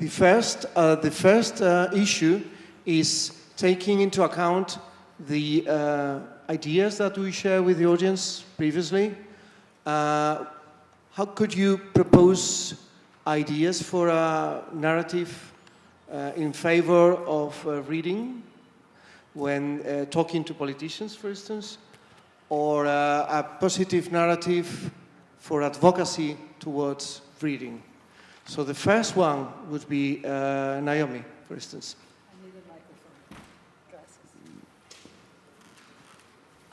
The first issue is taking into account the ideas that we share with the audience previously. How could you propose ideas for a narrative in favor of reading when talking to politicians, for instance, or a positive narrative for advocacy towards reading? So the first one would be Naomi, for instance. I need a microphone. Gracias.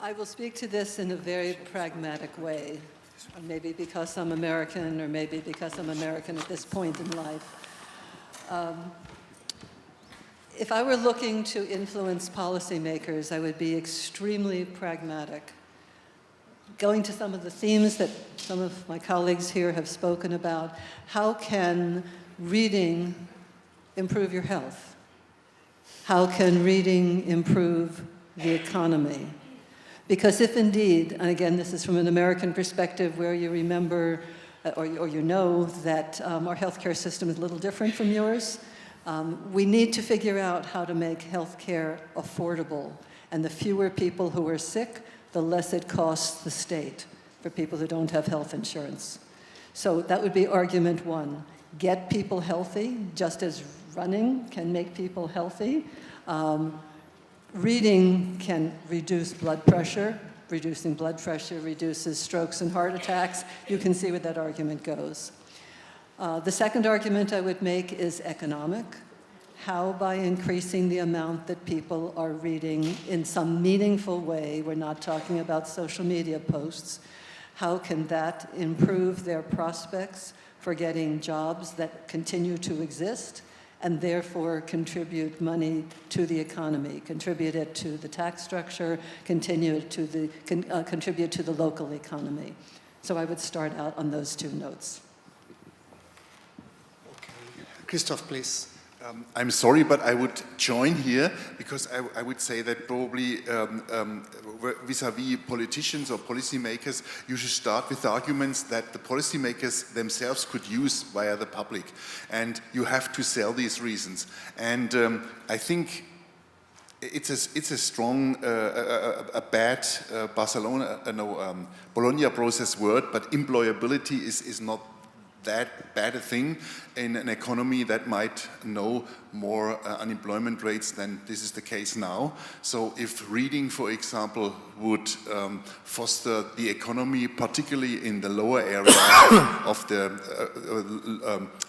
I will speak to this in a very pragmatic way, maybe because I'm American, or maybe because I'm American at this point in life. If I were looking to influence policymakers, I would be extremely pragmatic. Going to some of the themes that some of my colleagues here have spoken about, how can reading improve your health? How can reading improve the economy? Because if indeed, and again, this is from an American perspective where you remember, or you know that our healthcare system is a little different from yours, we need to figure out how to make healthcare affordable. And the fewer people who are sick, the less it costs the state for people who don't have health insurance. So that would be argument one. Get people healthy, just as running can make people healthy. Reading can reduce blood pressure. Reducing blood pressure reduces strokes and heart attacks. You can see where that argument goes. The second argument I would make is economic. How, by increasing the amount that people are reading in some meaningful way, we're not talking about social media posts, how can that improve their prospects for getting jobs that continue to exist and therefore contribute money to the economy, contribute it to the tax structure, contribute to the local economy. So I would start out on those two notes. Okay. Christoph, please. I'm sorry, but I would join here because I would say that probably vis-à-vis politicians or policymakers, you should start with arguments that the policymakers themselves could use via the public. And you have to sell these reasons. And I think it's a strong, a bad Bologna process word, but employability is not that bad a thing in an economy that might know more unemployment rates than this is the case now. So if reading, for example, would foster the economy, particularly in the lower area of the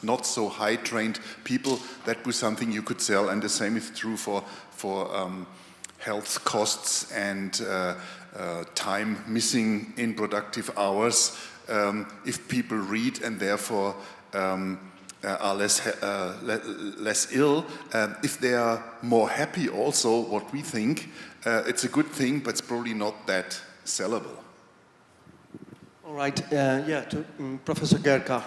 not so high trained people, that was something you could sell. And the same is true for health costs and time missing in productive hours. If people read and therefore are less ill, if they are more happy also, what we think, it's a good thing, but it's probably not that sellable. All right, to Professor Gerka.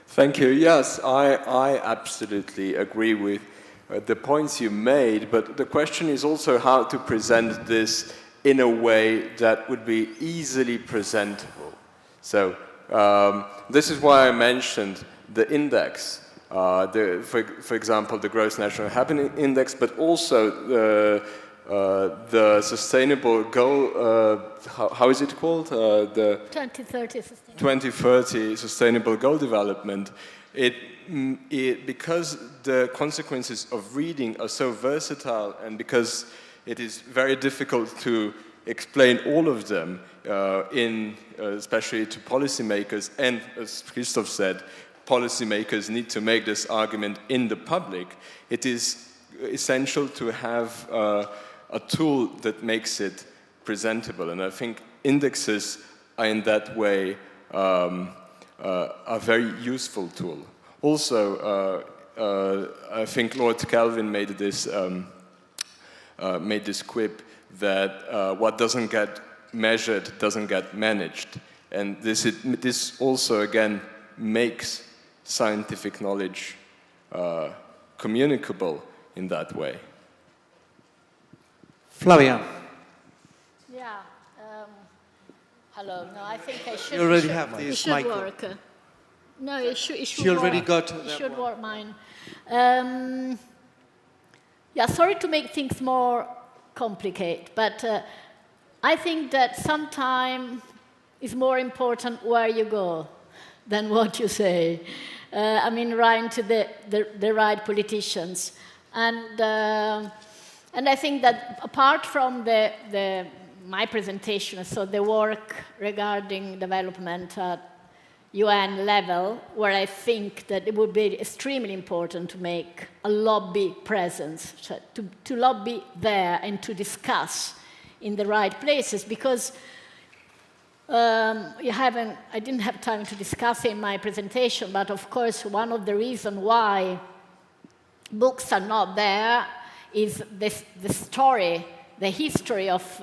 Thank you. Yes, I absolutely agree with the points you made, but the question is also how to present this in a way that would be easily presentable. So this is why I mentioned the index, for example, the Gross National Happiness Index, but also the sustainable goal, how is it called? The 2030 Sustainable Goal Development. Because the consequences of reading are so versatile and because it is very difficult to explain all of them, especially to policymakers, and as Christoph said, policymakers need to make this argument in the public. It is essential to have a tool that makes it presentable, and I think indexes are in that way a very useful tool. Also, I think Lord Kelvin made this quip that what doesn't get measured doesn't get managed. And this also, again, makes scientific knowledge communicable in that way. Flavia. Yeah. Hello. No, I think I should. You already have this should mic. work. No, it should She already work. got It that should one. work mine. Yeah, sorry to make things more complicated, but I think that sometimes it's more important where you go than what you say. I mean, writing to the right politicians. And I think that apart from my presentation, so the work regarding development at UN level, where I think that it would be extremely important to make a lobby presence, so to lobby there and to discuss in the right places, because I didn't have time to discuss it in my presentation, but of course one of the reasons why books are not there is the story, the history of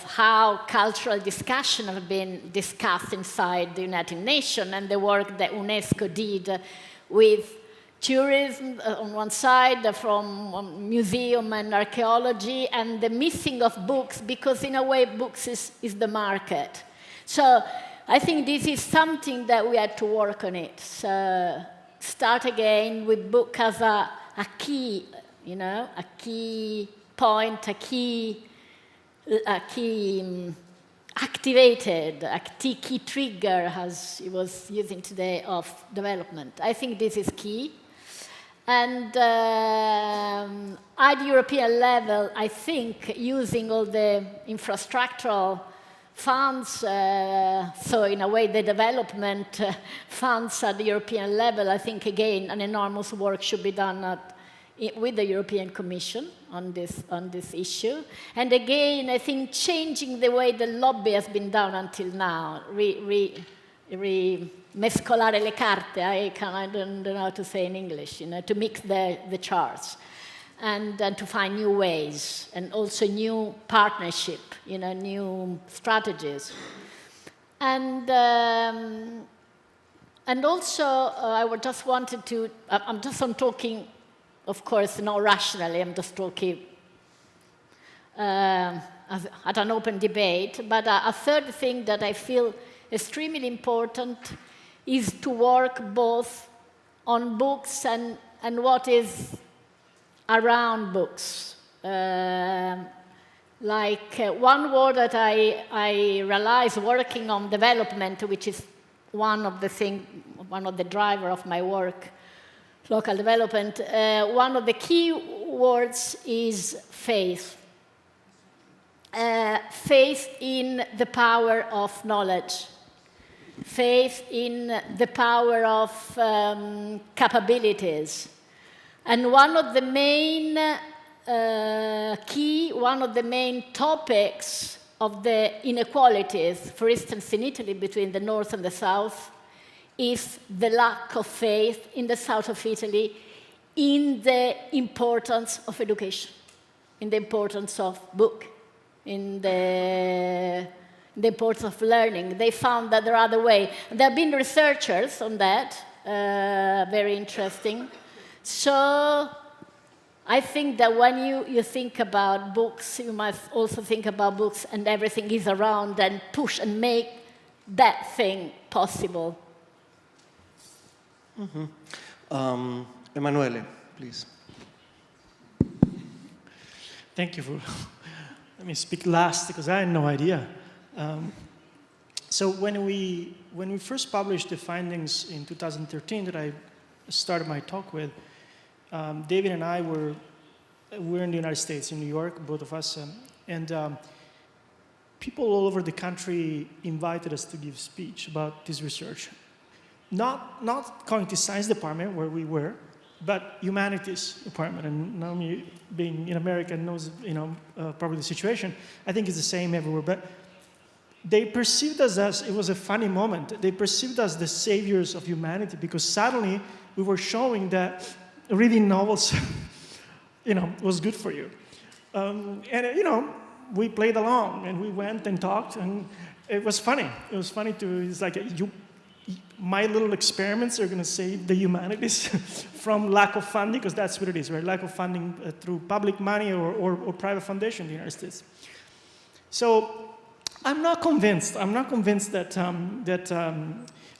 how cultural discussion have been discussed inside the United Nations, and the work that UNESCO did with tourism on one side, from museum and archaeology, and the missing of books, because in a way books is the market. So I think this is something that we had to work on it. So start again with book as a key, a key point, a key activated, a key trigger, as he was using today, of development. I think this is key. And at European level, I think using all the infrastructural funds, so in a way the development funds at the European level, I think again an enormous work should be done with the European Commission on this issue. And again, I think changing the way the lobby has been done until now, mescolare le carte, I don't know how to say in English, to mix the charts, and to find new ways, and also new partnership, new strategies. And also, I just wanted to, I'm talking, of course, not rationally, I'm just talking at an open debate, but a third thing that I feel extremely important is to work both on books and what is around books. One word that I realized working on development, which is one of the driver of my work, local development, one of the key words is faith. Faith in the power of knowledge. Faith in the power of capabilities. And one of the main topics of the inequalities, for instance, in Italy, between the North and the South, is the lack of faith in the south of Italy in the importance of education, in the importance of book, in the importance of learning. They found that there are other ways. There have been researchers on that, very interesting. So I think that when you think about books, you must also think about books and everything is around, and push and make that thing possible. Mm-hmm. Emanuele, please. Thank you for let me speak last because I had no idea. So when we first published the findings in 2013 that I started my talk with, David and I were in the United States, in New York, both of us, and people all over the country invited us to give speech about this research. Not cognitive science department where we were, but humanities department. And Naomi, being in America, knows probably the situation. I think it's the same everywhere. But they perceived us as, it was a funny moment, they perceived us the saviors of humanity, because suddenly we were showing that reading novels was good for you. We played along and we went and talked, and it was funny. It was funny it's like, my little experiments are going to save the humanities from lack of funding, because that's what it is, right? Lack of funding through public money or private foundation in the United States. So I'm not convinced that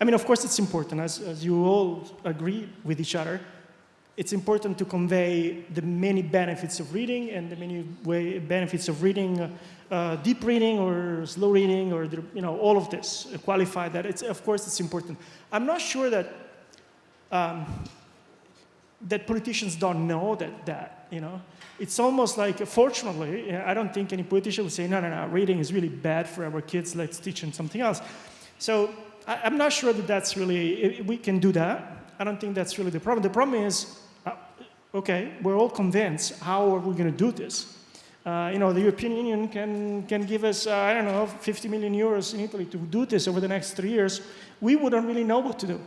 I mean, of course, it's important, as you all agree with each other, it's important to convey the many benefits of reading and the many benefits of reading, deep reading or slow reading, or all of this. Qualify that. Of course, it's important. I'm not sure that that politicians don't know that. It's almost like, fortunately, I don't think any politician would say, no, reading is really bad for our kids. Let's teach them something else. So I'm not sure that that's really, we can do that. I don't think that's really the problem. The problem is, okay, we're all convinced. How are we going to do this? The European Union can give us, 50 million euros in Italy to do this over the next 3 years. We wouldn't really know what to do.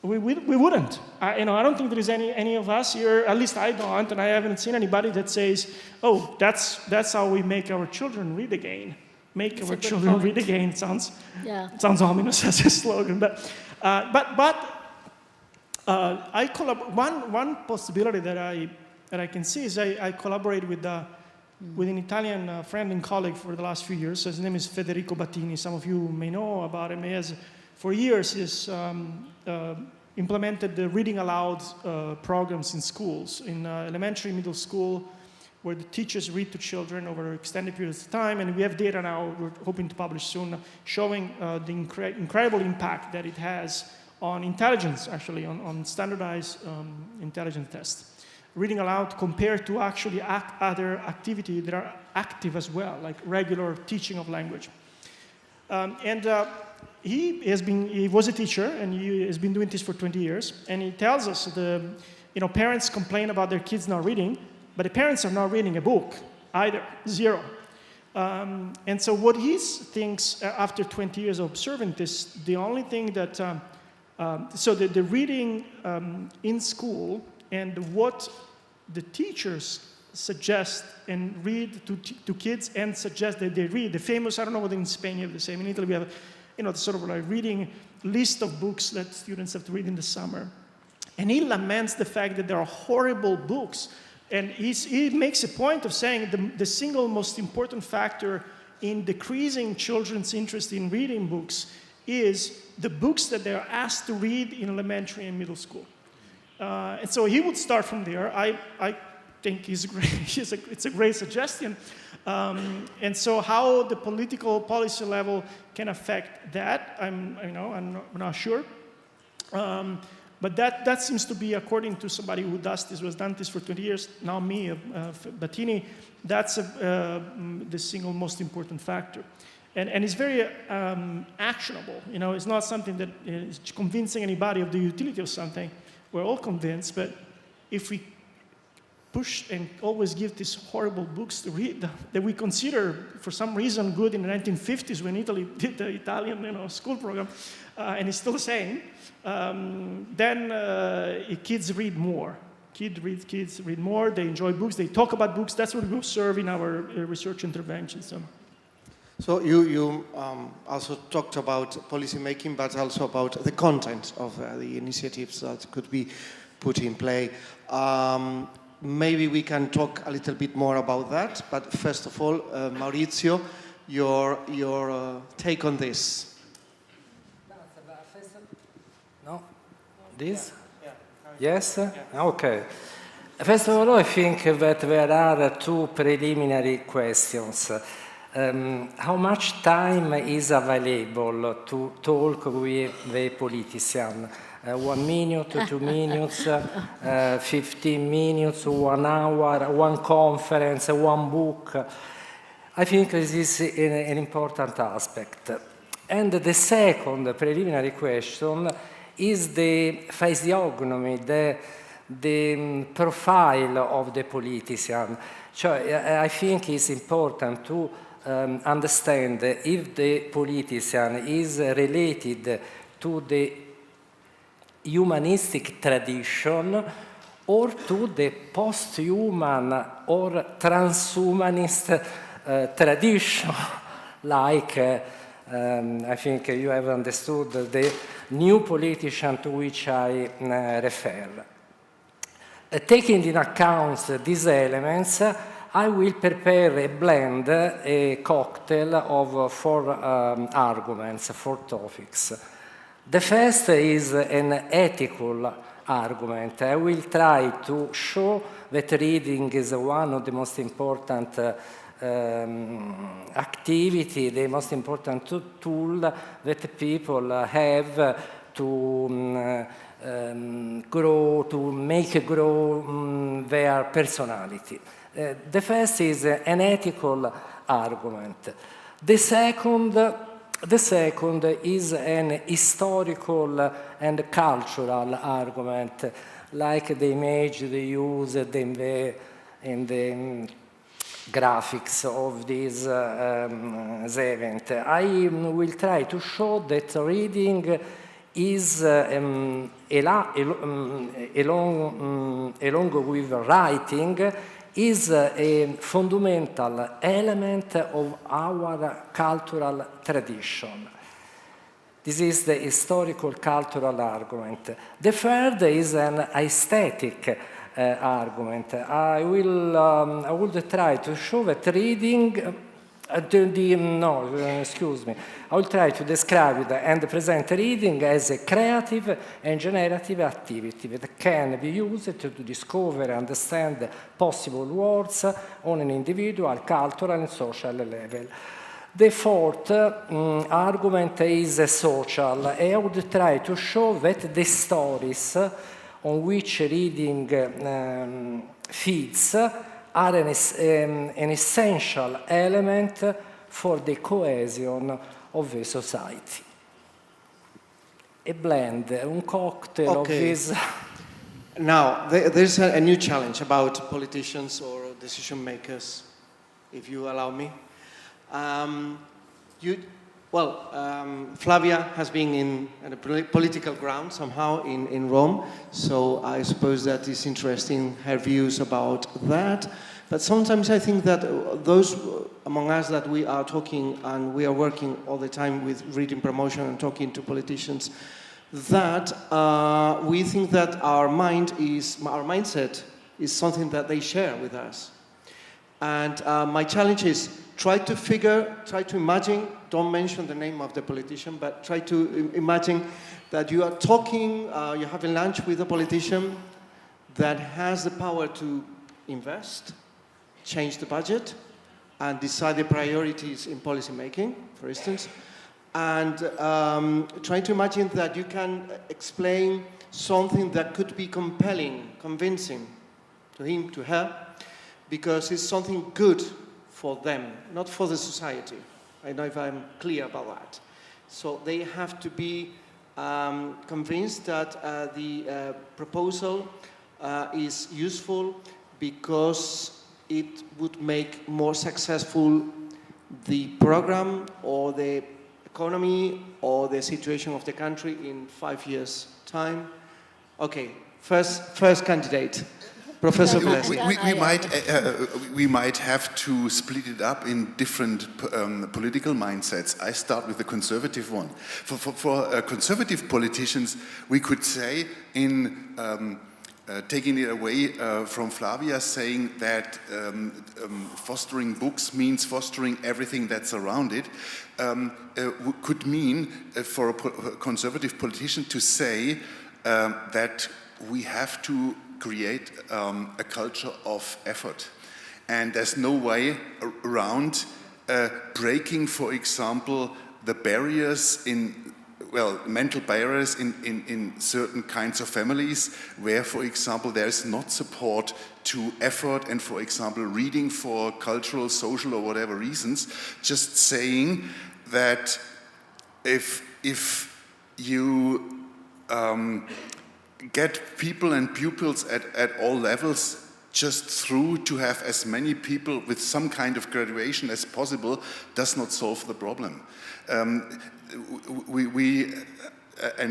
We wouldn't. I don't think there is any of us here, at least I don't, and I haven't seen anybody that says, oh, that's how we make our children read again. Make our children read again. Sounds ominous as a slogan, but one possibility that I can see is I collaborate with an Italian friend and colleague for the last few years. His name is Federico Battini. Some of you may know about him. He has, for years, he's implemented the reading aloud programs in schools, in elementary, middle school, where the teachers read to children over extended periods of time. And we have data now, we're hoping to publish soon, showing the incredible impact that it has on intelligence, actually, on standardized intelligence tests. Reading aloud compared to actually other activities that are active as well, like regular teaching of language. He was a teacher, and he has been doing this for 20 years. And he tells us parents complain about their kids not reading, but the parents are not reading a book either, zero. And so what he thinks, after 20 years of observing this, the only thing that, the reading in school and what the teachers suggest and read to kids and suggest that they read, the famous, I don't know whether in Spain you have the same, in Italy we have, the sort of like reading list of books that students have to read in the summer. And he laments the fact that there are horrible books. And he makes a point of saying the single most important factor in decreasing children's interest in reading books is the books that they're asked to read in elementary and middle school. And so he would start from there. I think it's a great suggestion. And so how the political policy level can affect that, I'm not sure. But that seems to be, according to somebody who has done this for 20 years, now me, Battini, that's the single most important factor. And it's very actionable. It's not something that is convincing anybody of the utility of something. We're all convinced, but if we push and always give these horrible books to read that we consider, for some reason, good in the 1950s when Italy did the Italian school program, and it's still the same, then kids read more. Kids read more, they enjoy books, they talk about books. That's what we observe in our research interventions. So you also talked about policy making, but also about the content of the initiatives that could be put in play. Maybe we can talk a little bit more about that, but first of all, Maurizio, your take on this. No? This? Yes? Okay. First of all, I think that there are two preliminary questions. How much time is available to talk with the politician? 1 minute, 2 minutes, 15 minutes, 1 hour, one conference, one book. I think this is an important aspect. And the second preliminary question is the physiognomy, the profile of the politician. So I think it's important to understand if the politician is related to the humanistic tradition or to the post-human or transhumanist tradition, like I think you have understood the new politician to which I refer. Taking into account these elements, I will prepare a blend, a cocktail of 4 arguments, 4 topics. The first is an ethical argument. I will try to show that reading is one of the most important activity, the most important tool that people have to grow, to make grow their personality. The first is an ethical argument. The second is an historical and cultural argument, like the image they used in the graphics of this event. I will try to show that reading is along with writing is a fundamental element of our cultural tradition. This is the historical cultural argument. The third is an aesthetic argument. I will try to show that reading, I will try to describe it and present reading as a creative and generative activity that can be used to discover and understand possible worlds on an individual, cultural, and social level. The fourth argument is social. I would try to show that the stories on which reading feeds are an essential element for the cohesion of the society. A blend, un cocktail of this. Now, there's a new challenge about politicians or decision makers, if you allow me. Flavia has been in a political ground somehow in Rome, so I suppose that is interesting, her views about that. But sometimes I think that those among us that we are talking and we are working all the time with reading promotion and talking to politicians, that we think that our mindset is something that they share with us. And my challenge is try to imagine, don't mention the name of the politician, but try to imagine that you are talking, you're having lunch with a politician that has the power to invest, change the budget, and decide the priorities in policy making, for instance. And try to imagine that you can explain something that could be compelling, convincing to him, to her, because it's something good for them, not for the society. I don't know if I'm clear about that. So they have to be convinced that the proposal is useful because it would make more successful the program or the economy or the situation of the country in 5 years' time. Okay, first candidate. Professor Gillespie. We might have to split it up in different political mindsets. I start with the conservative one. For conservative politicians, we could say in taking it away from Flavia, saying that fostering books means fostering everything that's around it, could mean for a conservative politician to say that we have to create a culture of effort. And there's no way around breaking, for example, the barriers mental barriers in certain kinds of families where, for example, there is not support to effort and, for example, reading for cultural, social, or whatever reasons. Just saying that if you get people and pupils at all levels just through to have as many people with some kind of graduation as possible does not solve the problem. And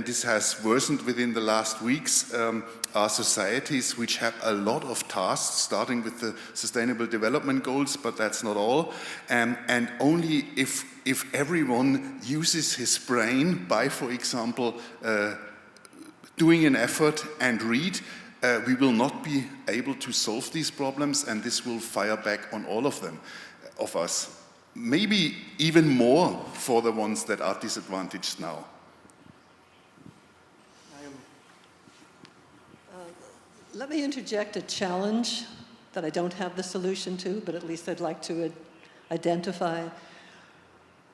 this has worsened within the last weeks, are societies which have a lot of tasks, starting with the Sustainable Development Goals, but that's not all. And only if everyone uses his brain by, for example, doing an effort and read, we will not be able to solve these problems, and this will fire back on all of us. Maybe even more for the ones that are disadvantaged now. Let me interject a challenge that I don't have the solution to, but at least I'd like to identify.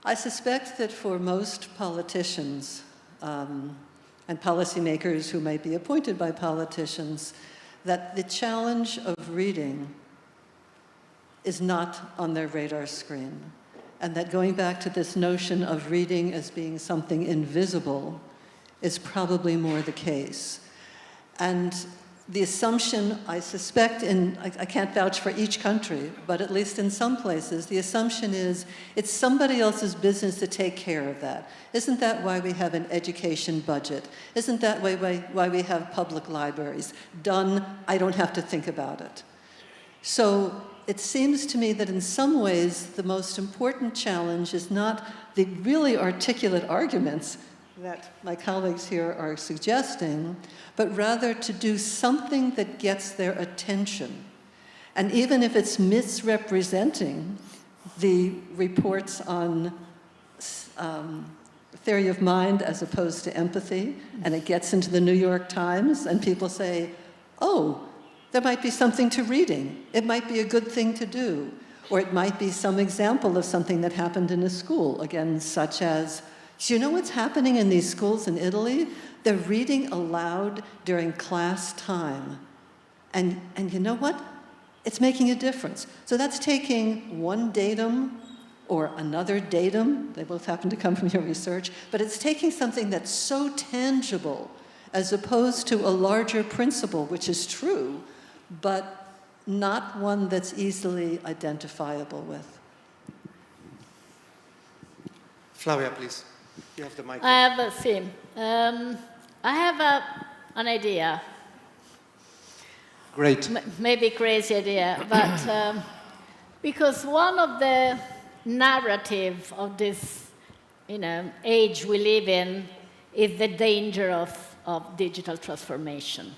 I suspect that for most politicians and policymakers who might be appointed by politicians, that the challenge of reading is not on their radar screen. And that going back to this notion of reading as being something invisible is probably more the case. And the assumption, I suspect, I can't vouch for each country, but at least in some places, the assumption is it's somebody else's business to take care of that. Isn't that why we have an education budget? Isn't that why we have public libraries? Done, I don't have to think about it. So it seems to me that in some ways, the most important challenge is not the really articulate arguments that my colleagues here are suggesting, but rather to do something that gets their attention. And even if it's misrepresenting the reports on theory of mind as opposed to empathy, and it gets into the New York Times, and people say, oh, there might be something to reading. It might be a good thing to do. Or it might be some example of something that happened in a school, again, such as, do you know what's happening in these schools in Italy? They're reading aloud during class time. And you know what? It's making a difference. So that's taking one datum or another datum, they both happen to come from your research, but it's taking something that's so tangible as opposed to a larger principle, which is true, but not one that's easily identifiable with. Flavia, please. You have the mic. I have a theme. I have an idea. Great. Maybe crazy idea, but because one of the narrative of this, age we live in is the danger of digital transformation.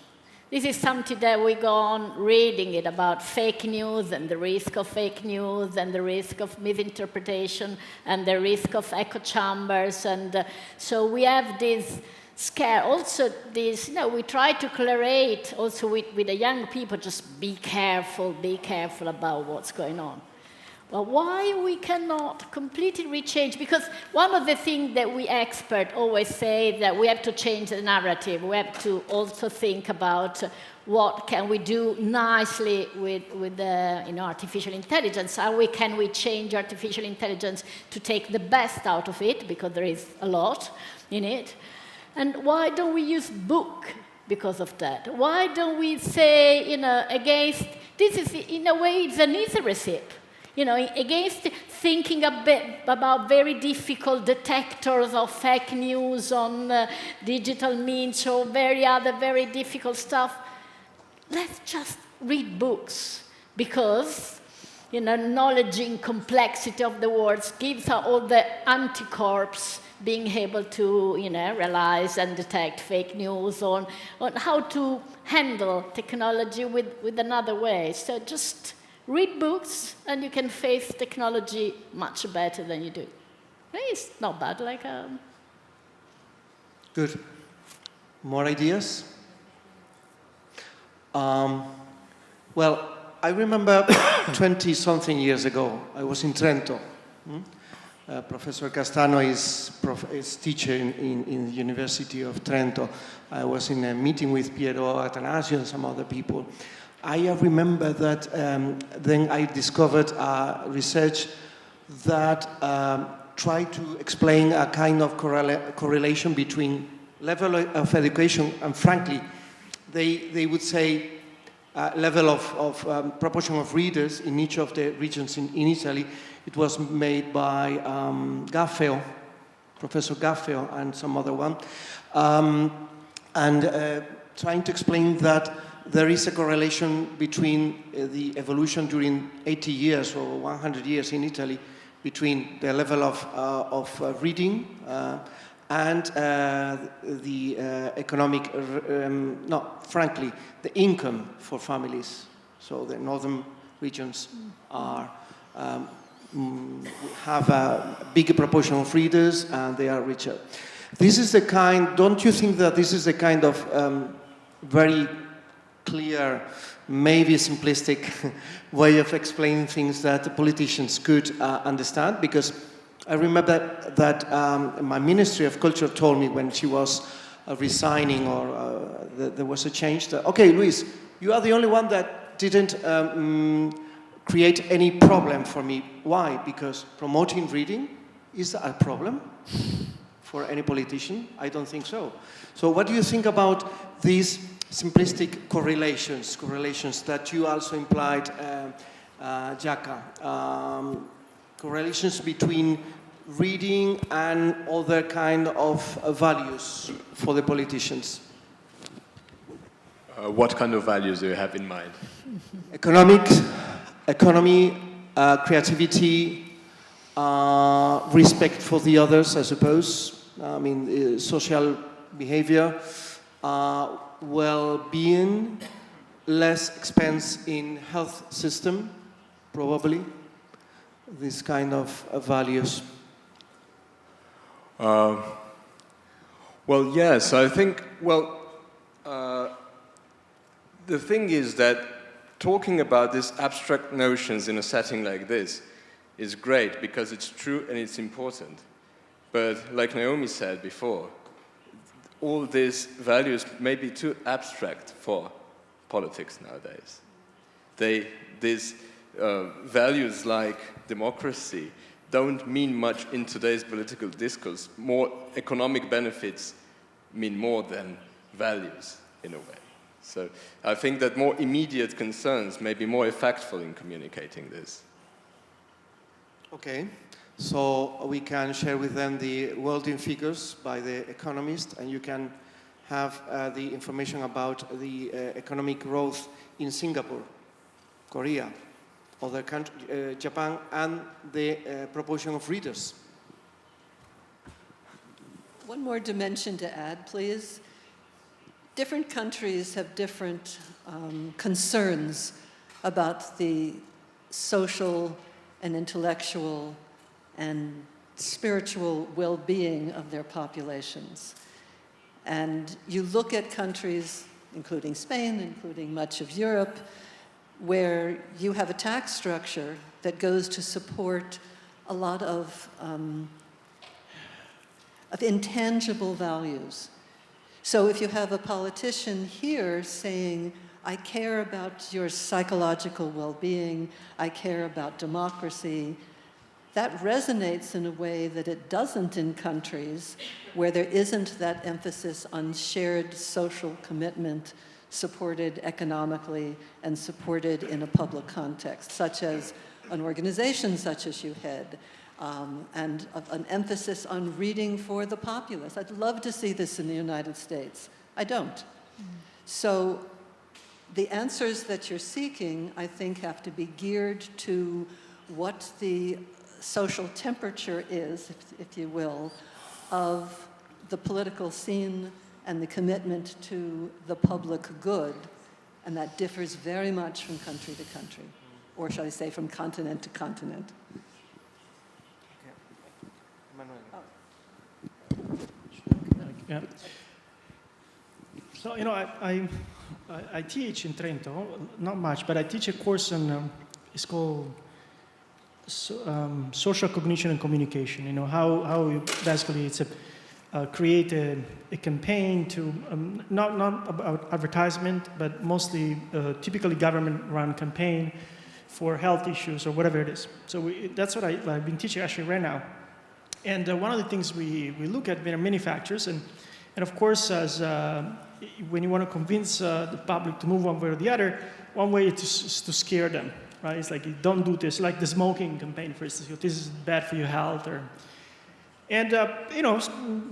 This is something that we go on reading it about fake news and the risk of fake news and the risk of misinterpretation and the risk of echo chambers. And so we have this scare. Also, this, we try to clarate also with the young people, just be careful about what's going on. But why we cannot completely rechange? Because one of the things that we experts always say that we have to change the narrative. We have to also think about what can we do nicely with artificial intelligence. How can we change artificial intelligence to take the best out of it? Because there is a lot in it. And why don't we use book because of that? Why don't we say, against, this is, in a way, it's an easy recipe. Against thinking a bit about very difficult detectors of fake news on digital means or very difficult stuff, let's just read books. Because, knowledge in complexity of the words gives us all the anticorps being able to, realize and detect fake news on how to handle technology with another way. So just read books, and you can face technology much better than you do. It's not bad, Good. More ideas? Well, I remember 20-something years ago, I was in Trento. Professor Castano is teacher in the University of Trento. I was in a meeting with Piero Atanasio and some other people. I remember that then I discovered research that tried to explain a kind of correlation between level of education and, frankly, they would say level of proportion of readers in each of the regions in Italy. It was made by Gaffeo, Professor Gaffeo, and some other one, and trying to explain that there is a correlation between the evolution during 80 years or 100 years in Italy between the level of reading and the economic, frankly, the income for families. So the northern regions are have a bigger proportion of readers and they are richer. This is the kind, don't you think that this is the kind of very clear, maybe simplistic way of explaining things that the politicians could understand, because I remember that my Ministry of Culture told me when she was resigning, or there was a change, that, okay, Luis, you are the only one that didn't create any problem for me. Why? Because promoting reading is a problem for any politician? I don't think so. So what do you think about these simplistic correlations that you also implied, Jaka? Correlations between reading and other kind of values for the politicians? What kind of values do you have in mind? Economy, creativity, respect for the others, I suppose. I mean, social behavior, well-being, less expense in health system, probably. This kind of values. Well, yes, I think, the thing is that talking about these abstract notions in a setting like this is great because it's true and it's important. But like Naomi said before, all these values may be too abstract for politics nowadays. These values like democracy don't mean much in today's political discourse. More economic benefits mean more than values, in a way. So I think that more immediate concerns may be more effectful in communicating this. Okay, so we can share with them the world-in figures by the Economist, and you can have the information about the economic growth in Singapore, Korea, other countries, Japan, and the proportion of readers. One more dimension to add, please. Different countries have different concerns about the social and intellectual and spiritual well-being of their populations. And you look at countries, including Spain, including much of Europe, where you have a tax structure that goes to support a lot of intangible values. So if you have a politician here saying, I care about your psychological well-being, I care about democracy, that resonates in a way that it doesn't in countries where there isn't that emphasis on shared social commitment, supported economically and supported in a public context, such as an organization such as you head, and an emphasis on reading for the populace. I'd love to see this in the United States. I don't. So the answers that you're seeking, I think, have to be geared to what the social temperature is, if you will, of the political scene and the commitment to the public good. And that differs very much from country to country, or shall I say from continent to continent. Yeah. So, you know, I teach in Trento, not much, but I teach a course on, it's called social cognition and communication. You know, how you basically it's create a campaign to, not about advertisement, but mostly typically government-run campaign for health issues or whatever it is. So that's what I've been teaching actually right now. And one of the things we look at, there are many factors, and of course, as when you want to convince the public to move one way or the other, one way is to scare them, right? It's like, don't do this, like the smoking campaign, for instance, this is bad for your health. And you know,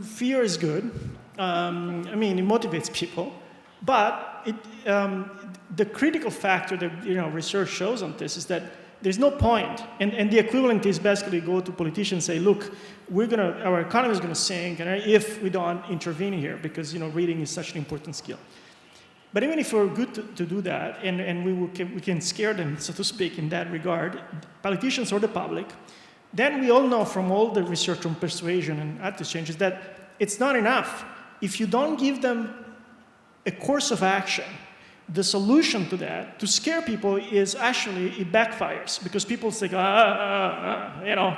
fear is good. I mean, it motivates people, but the critical factor that, you know, research shows on this is that there's no point. And the equivalent is basically go to politicians and say, look, our economy is going to sink if we don't intervene here, because, you know, reading is such an important skill. But even if we're good to do that, and we can scare them, so to speak, in that regard, politicians or the public, then we all know from all the research on persuasion and attitude changes that it's not enough. If you don't give them a course of action the solution to that, to scare people, is actually, it backfires, because people say,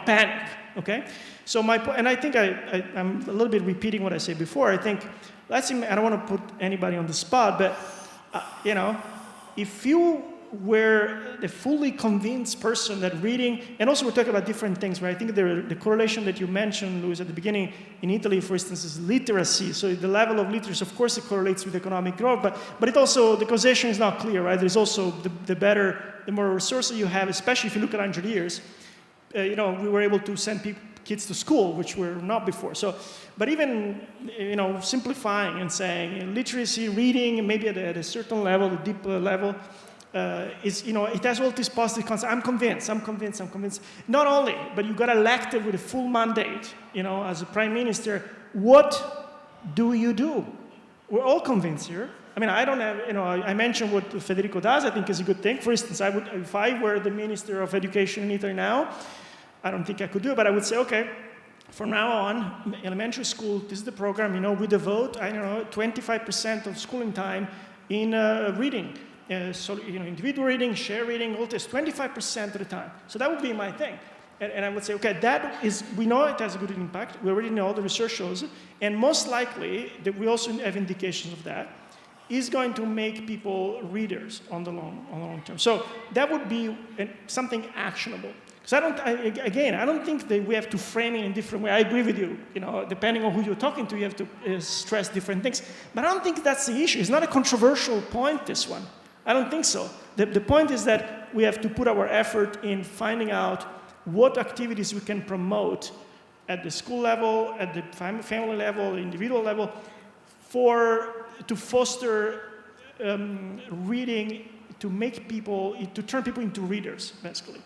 panic, okay? So and I think I'm a little bit repeating what I said before. I think, I don't want to put anybody on the spot, but, if you were the fully convinced person that reading, and also we're talking about different things, right? I think the correlation that you mentioned, Luis, at the beginning, in Italy, for instance, is literacy. So the level of literacy, of course, it correlates with economic growth, but it also, the causation is not clear, right? There's also the more resources you have, especially if you look at 100 years, we were able to send kids to school, which were not before. So, but even, simplifying and saying literacy, reading, maybe at a certain level, a deeper level, it has all these positive concepts. I'm convinced. Not only, but you got elected with a full mandate, as a prime minister. What do you do? We're all convinced here. I mean, I don't have, I mentioned what Federico does, I think is a good thing. For instance, if I were the Minister of Education in Italy now, I don't think I could do it, but I would say, okay, from now on, elementary school, this is the program, we devote, 25% of schooling time in reading. Individual reading, share reading, all this, 25% of the time. So that would be my thing. And I would say, okay, we know it has a good impact. We already know, the research shows it. And most likely, that we also have indications of that, is going to make people readers on the long term. So that would be something actionable. Because I don't think that we have to frame it in different ways. I agree with you. Depending on who you're talking to, you have to stress different things. But I don't think that's the issue. It's not a controversial point, this one. I don't think so. The point is that we have to put our effort in finding out what activities we can promote at the school level, at the family level, individual level, to foster reading, to turn people into readers, basically.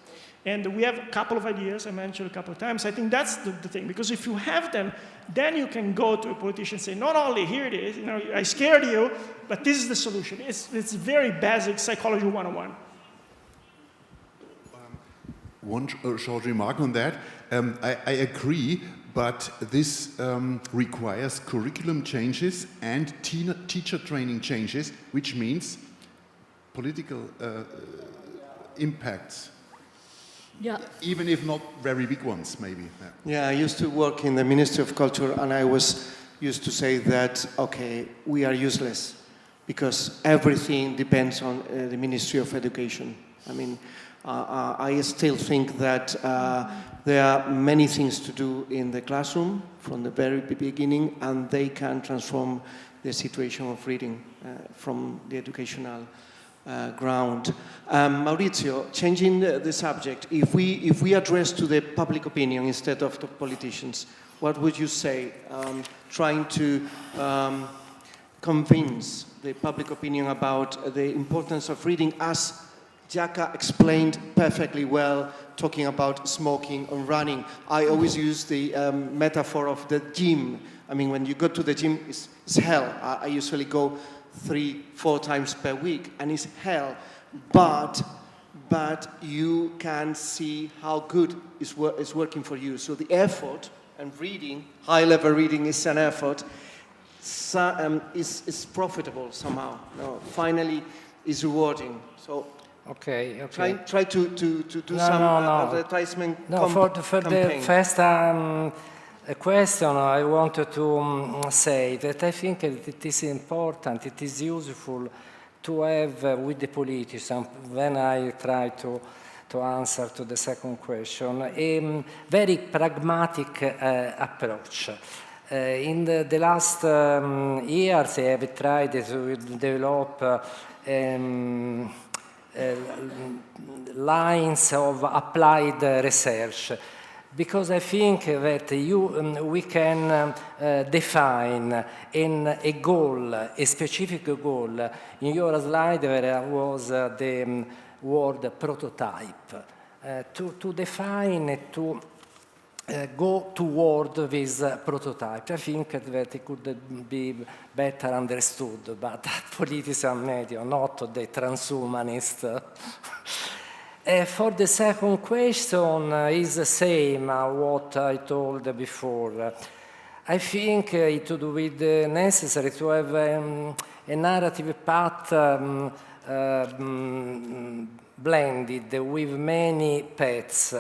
And we have a couple of ideas, I mentioned a couple of times. I think that's the thing, because if you have them, then you can go to a politician and say, not only here it is, I scared you, but this is the solution. It's very basic psychology 101. One short remark on that. I agree, but this requires curriculum changes and teacher training changes, which means political impacts. Yeah. Even if not very big ones, maybe. Yeah, I used to work in the Ministry of Culture, and I used to say that, okay, we are useless because everything depends on the Ministry of Education. I mean, I still think that there are many things to do in the classroom from the very beginning, and they can transform the situation of reading from the educational ground. Maurizio, changing the subject, if we address to the public opinion instead of the politicians, what would you say? Trying to convince the public opinion about the importance of reading, as Jaka explained perfectly well, talking about smoking and running. I always use the metaphor of the gym. I mean, when you go to the gym, it's hell. I usually go 3-4 times per week, and it's hell. But you can see how good it's working for you. So the effort and reading, high-level reading, is an effort. Is profitable somehow. No, finally, is rewarding. So. Okay. Try to do some advertisement for campaign. The first question, I wanted to say that I think that it is important, it is useful to have with the politicians, when I try to answer to the second question, a very pragmatic approach. In the last years, I have tried to develop lines of applied research, because I think that we can define a goal, a specific goal. In your slide there was the word prototype. To define, to go toward this prototype. I think that it could be better understood, but politician media, not the transhumanist. For the second question, is the same what I told before. I think it would be necessary to have a narrative path blended with many paths.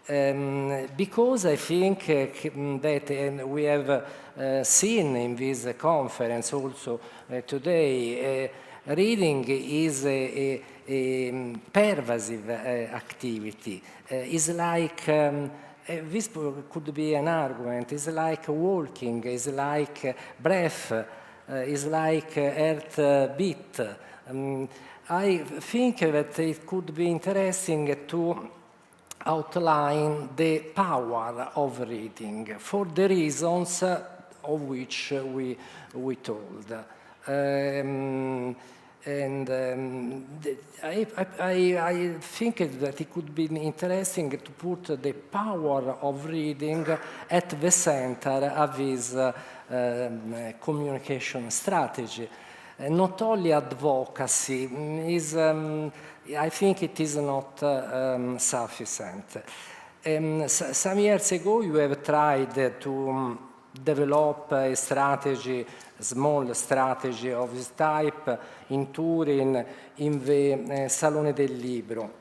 Because I think that, and we have seen in this conference also today, reading is a pervasive activity. It's like, this could be an argument, it's like walking, it's like breath, it's like heartbeat. I think that it could be interesting to outline the power of reading for the reasons of which we told. I think that it could be interesting to put the power of reading at the center of this communication strategy. Not only advocacy is, I think it is not sufficient. Some years ago, you have tried to develop a strategy, a small strategy of this type in Turin, in the Salone del Libro.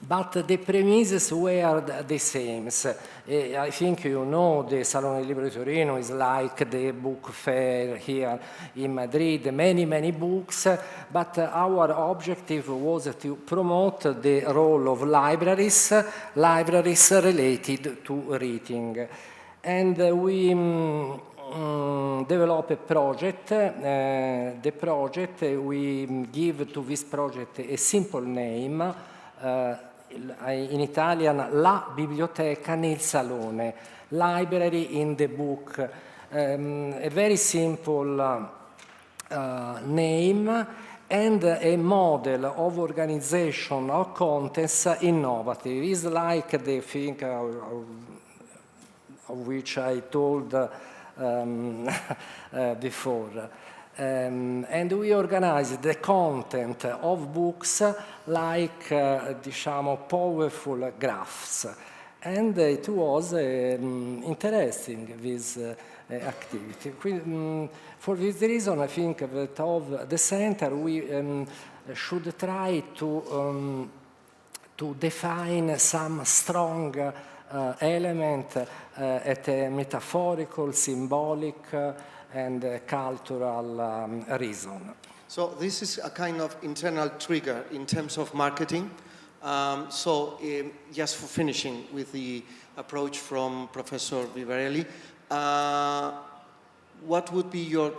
But the premises were the same. I think you know the Salone del Libro di Torino is like the book fair here in Madrid, many books, but our objective was to promote the role of libraries related to reading. And we develop a project. The project, we give to this project a simple name, in Italian La Biblioteca nel Salone, Library in the Book. A very simple name and a model of organization of contents innovative. It's like the thing of which I told before. And we organized the content of books like, diciamo, powerful graphs. And it was interesting, this activity. For this reason, I think that of the center, we should try to define some strong element at a metaphorical, symbolic, and cultural reason. So this is a kind of internal trigger in terms of marketing. Just for finishing with the approach from Professor Vivarelli, what would be your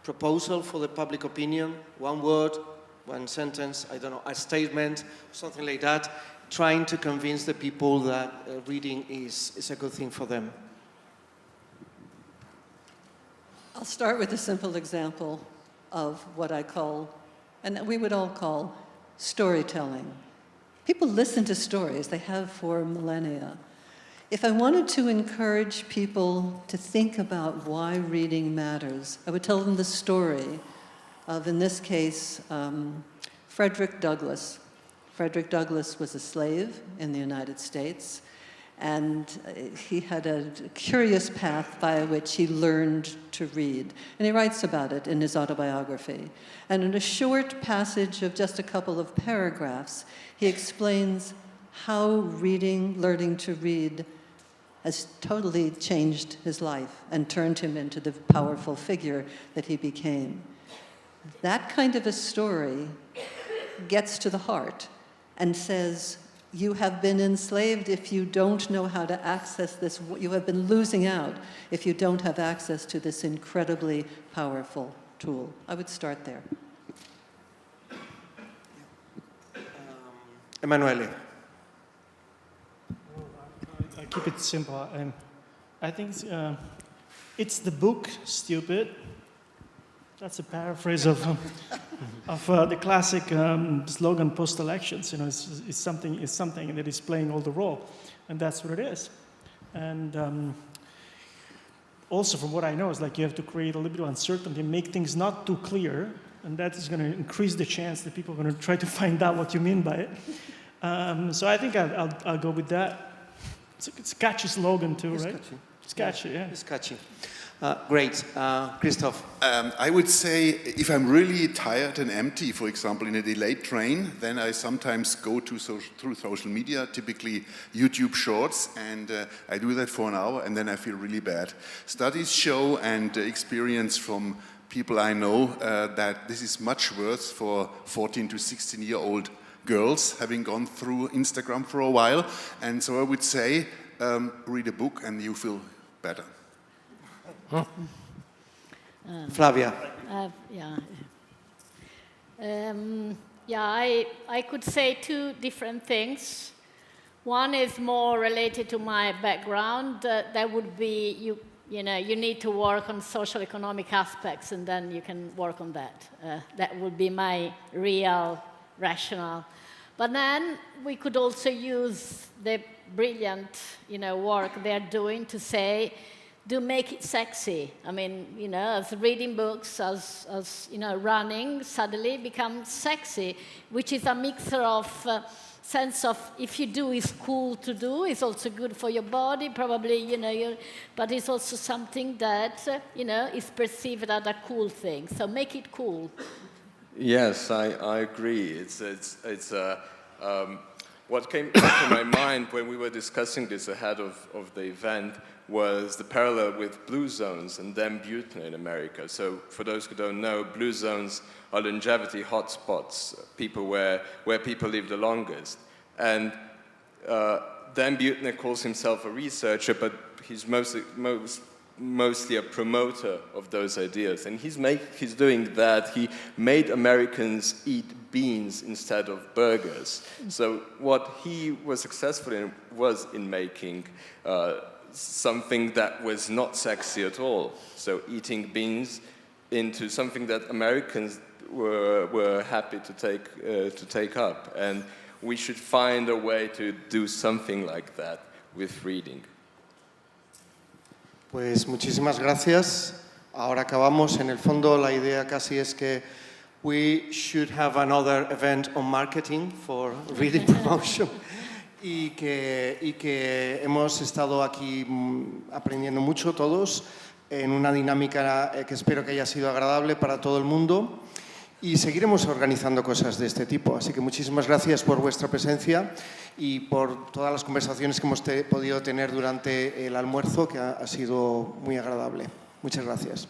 proposal for the public opinion? One word, one sentence, I don't know, a statement, something like that, trying to convince the people that reading is a good thing for them. I'll start with a simple example of what I call, and we would all call, storytelling. People listen to stories, they have for millennia. If I wanted to encourage people to think about why reading matters, I would tell them the story of, in this case, Frederick Douglass. Frederick Douglass was a slave in the United States, and he had a curious path by which he learned to read. And he writes about it in his autobiography. And in a short passage of just a couple of paragraphs, he explains how reading, learning to read, has totally changed his life and turned him into the powerful figure that he became. That kind of a story gets to the heart and says, you have been enslaved if you don't know how to access this. You have been losing out if you don't have access to this incredibly powerful tool. I would start there. Emanuele. I keep it simple. I think it's the book, stupid. That's a paraphrase of the classic slogan post-elections. You know, it's something that is playing all the role, and that's what it is. And also, from what I know, it's like you have to create a little bit of uncertainty, make things not too clear, and that is going to increase the chance that people are going to try to find out what you mean by it. So I think I'll go with that. It's a catchy slogan too, right? Catchy. It's catchy, yeah. It's catchy. Great. Christoph. I would say if I'm really tired and empty, for example, in a delayed train, then I sometimes go through social media, typically YouTube Shorts, and I do that for an hour, and then I feel really bad. Studies show and experience from people I know that this is much worse for 14 to 16-year-old girls having gone through Instagram for a while. And so I would say, read a book and you feel better. Flavia. I could say two different things. One is more related to my background. That would be you need to work on social economic aspects, and then you can work on that. That would be my real rationale. But then we could also use the brilliant, work they're doing to say, do make it sexy. I mean, as reading books, as running suddenly becomes sexy, which is a mixture of sense of if you do, it's cool to do, it's also good for your body, probably, but it's also something that, is perceived as a cool thing. So make it cool. Yes, I agree. It's what came to my mind when we were discussing this ahead of the event was the parallel with blue zones and then Buettner in America. So for those who don't know, blue zones are longevity hotspots, where people live the longest. And Dan Buettner calls himself a researcher, but he's mostly a promoter of those ideas. And he's doing that. He made Americans eat beans instead of burgers. So what he was successful in was in making something that was not sexy at all. So eating beans into something that Americans were happy to take up. And we should find a way to do something like that with reading. Pues muchísimas gracias. Ahora acabamos. En el fondo, la idea casi es que we should have another event on marketing for reading promotion. Y que hemos estado aquí aprendiendo mucho todos en una dinámica que espero que haya sido agradable para todo el mundo. Y seguiremos organizando cosas de este tipo. Así que muchísimas gracias por vuestra presencia y por todas las conversaciones que hemos podido tener durante el almuerzo, que ha sido muy agradable. Muchas gracias.